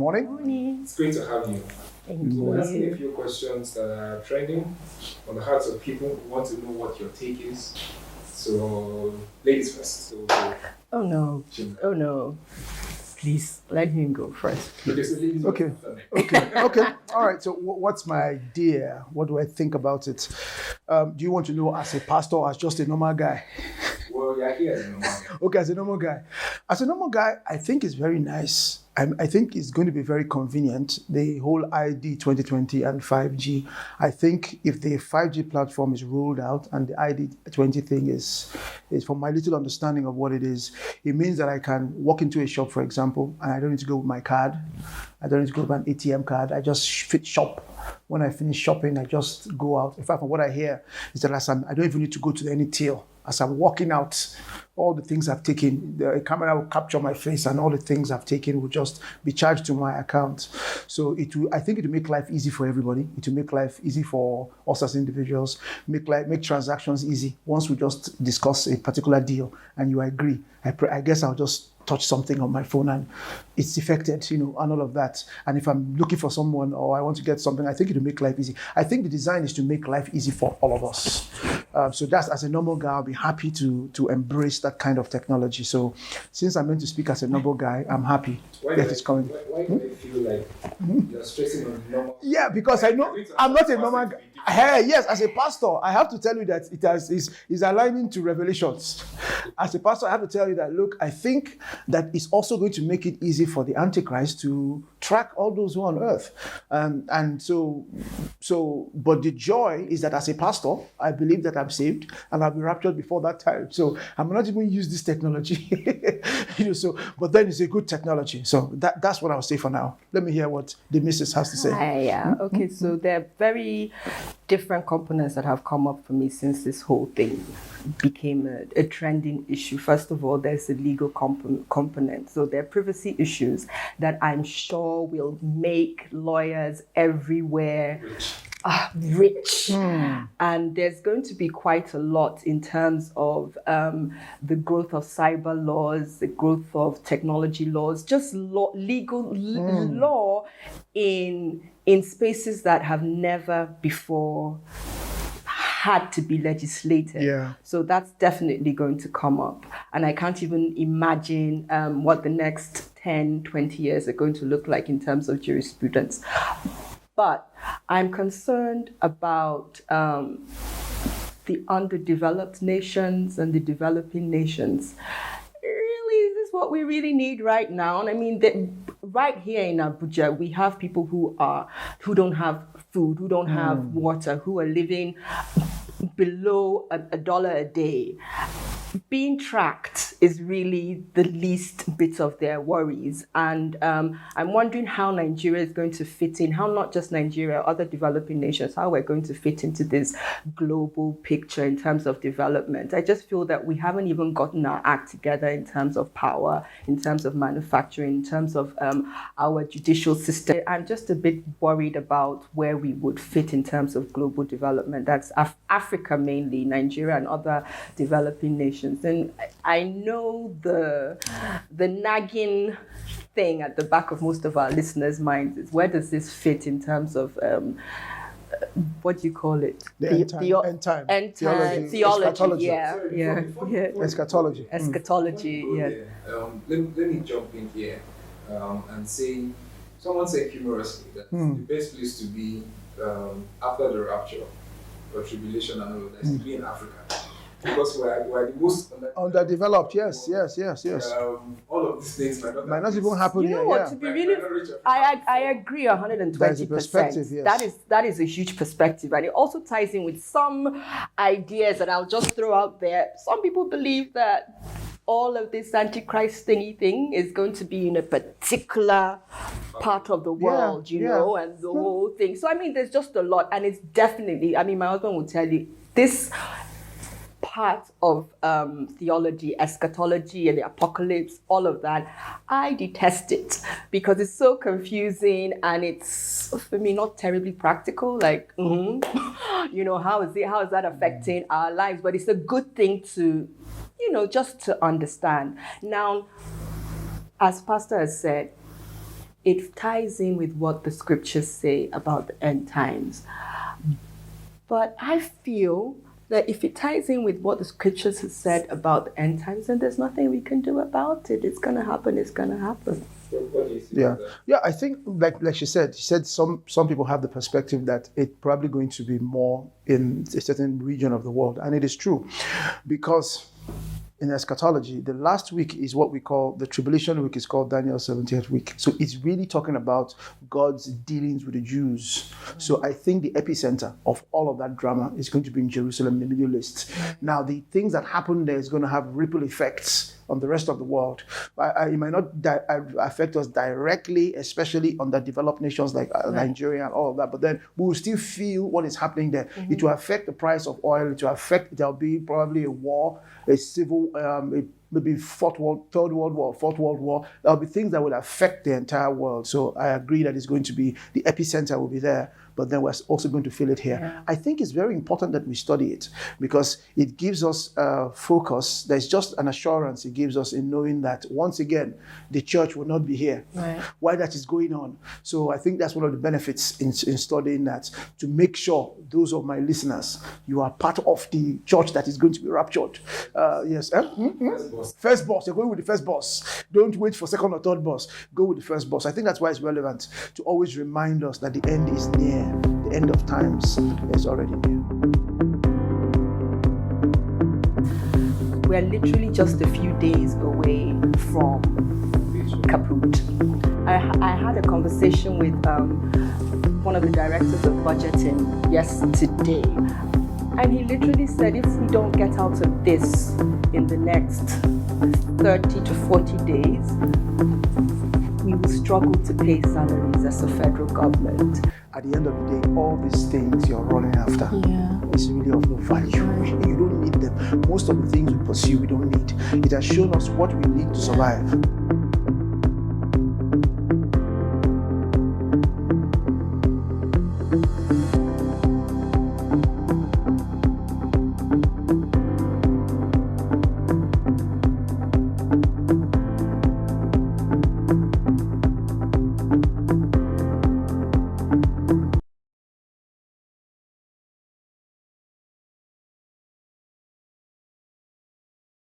morning. Morning. It's great to have you. Thank We're asking a you. few questions that are trending on the hearts of people who want to know what your take is. So, ladies first. So, Oh no. Jim. Oh no. Please let him go first. Okay. All right. So what's my idea? What do I think about it? Do you want to know as a pastor or as just a normal guy? Well, you're here as a normal guy. Okay, as a normal guy. As a normal guy, I think it's very nice. I think it's going to be very convenient, the whole ID 2020 and 5G. I think if the 5G platform is rolled out and the ID 20 thing is from my little understanding of what it is, it means that I can walk into a shop, for example, and I don't need to go with my card. I don't need to go with an ATM card. I just shop. When I finish shopping, I just go out. In fact, from what I hear is that I don't even need to go to any till. As I'm walking out, all the things I've taken, the camera will capture my face and all the things I've taken will just be charged to my account. So I think it will make life easy for everybody. It will make life easy for us as individuals, make transactions easy. Once we just discuss a particular deal and you agree, I guess I'll just touch something on my phone and it's effected, and all of that. And if I'm looking for someone or I want to get something, I think it will make life easy. I think the design is to make life easy for all of us. So that's, as a normal guy, I'll be happy to embrace that kind of technology. So since I'm meant to speak as a normal guy, I'm happy that it's coming. Why do I feel like you're stressing on normal? Yeah, because I know I'm not a normal guy. Hey, yes, as a pastor, I have to tell you that is aligning to Revelations. As a pastor, I have to tell you that, look, I think that it's also going to make it easy for the Antichrist to track all those who are on earth. But the joy is that as a pastor, I believe that I'm saved and I'll be raptured before that time. So I'm not even use this technology. But then it's a good technology. So that's what I'll say for now. Let me hear what the missus has to say. Yeah. Okay, so there are very different components that have come up for me since this whole thing became a trending issue. First of all, there's the legal component. So there are privacy issues that I'm sure will make lawyers everywhere rich. And there's going to be quite a lot in terms of the growth of cyber laws, the growth of technology laws, just legal law in spaces that have never before had to be legislated. Yeah. So that's definitely going to come up. And I can't even imagine what the next 10, 20 years are going to look like in terms of jurisprudence. But I'm concerned about the underdeveloped nations and the developing nations. Really, is this what we really need right now? And I mean, right here in Abuja, we have people who don't have food, who don't have water, who are living below $1 a day. Being tracked is really the least bit of their worries. And I'm wondering how Nigeria is going to fit in, how not just Nigeria, other developing nations, how we're going to fit into this global picture in terms of development. I just feel that we haven't even gotten our act together in terms of power, in terms of manufacturing, in terms of our judicial system. I'm just a bit worried about where we would fit in terms of global development. That's Africa mainly, Nigeria and other developing nations. And I know the nagging thing at the back of most of our listeners' minds is, where does this fit in terms of what do you call it? End time theology. Eschatology. Eschatology. Let me jump in here and say, someone said humorously that the best place to be after the rapture or tribulation and all of that is to be in Africa. Because we're the most underdeveloped. Yes. All of these things might not even happen here. You know what? To be really, I agree 120%. That is a perspective. Yes. That is a huge perspective, and it also ties in with some ideas that I'll just throw out there. Some people believe that all of this Antichrist thing is going to be in a particular part of the world, and the whole thing. So I mean, there's just a lot, and it's definitely. I mean, my husband will tell you this part of theology, eschatology, and the apocalypse, all of that, I detest it because it's so confusing and it's, for me, not terribly practical. Like, how is that affecting our lives? But it's a good thing to, just to understand. Now, as Pastor has said, it ties in with what the scriptures say about the end times. But I feel that if it ties in with what the scriptures have said about the end times, then there's nothing we can do about it. It's going to happen. It's going to happen. What do you see Yeah, about that? yeah. I think, like she said some people have the perspective that it's probably going to be more in a certain region of the world, and it is true, because in eschatology, the last week is what we call the tribulation week. Is called Daniel's 70th week. So it's really talking about God's dealings with the Jews. So I think the epicenter of all of that drama is going to be in Jerusalem, the Middle East. Now, the things that happen there is going to have ripple effects on the rest of the world. It might not affect us directly, especially on the developed nations like Nigeria and all of that, but then we will still feel what is happening there. It will affect the price of oil. It will affect, there'll be probably a war, a civil, maybe Third World War, Fourth World War. There'll be things that will affect the entire world. So I agree that it's going to be, the epicenter will be there, but then we're also going to feel it here. Yeah. I think it's very important that we study it, because it gives us focus. There's just an assurance it gives us in knowing that, once again, the church will not be here. Right. Why that is going on. So I think that's one of the benefits in studying that, to make sure those of my listeners, you are part of the church that is going to be raptured. Yes. First bus. You're going with the first bus. Don't wait for second or third bus. Go with the first bus. I think that's why it's relevant to always remind us that the end is near. The end of times is already near. We're literally just a few days away from kaput. I had a conversation with one of the directors of budgeting yesterday, and he literally said, if we don't get out of this in the next 30 to 40 days, we will struggle to pay salaries as a federal government. At the end of the day, all these things you're running after is really of no value. You don't need them. Most of the things we pursue, we don't need. It has shown us what we need to survive.